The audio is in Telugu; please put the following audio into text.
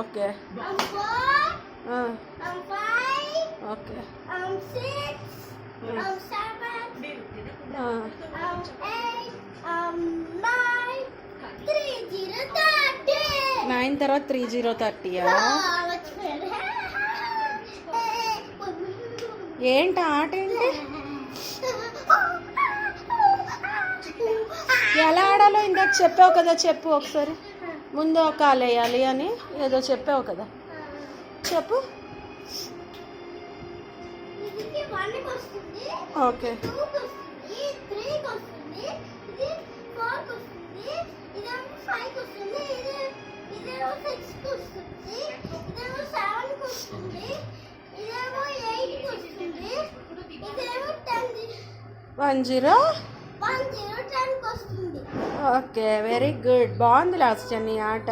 ఓకే. 4, 5, ఓకే. 6, 7, 8, 9, 30, 30. 9 తర్వాత 3030. ఏంటి ఆట ఏంటి? ఎలా ఆడాలో ఇందాక చెప్పావు కదా, చెప్పు ఒకసారి. ముందు ఒక కాలు వేయాలి అని ఏదో చెప్పావు కదా, చెప్పు. Okay. One zero. Okay, very good. బాగుంది లాస్ట్ నీ ఆట.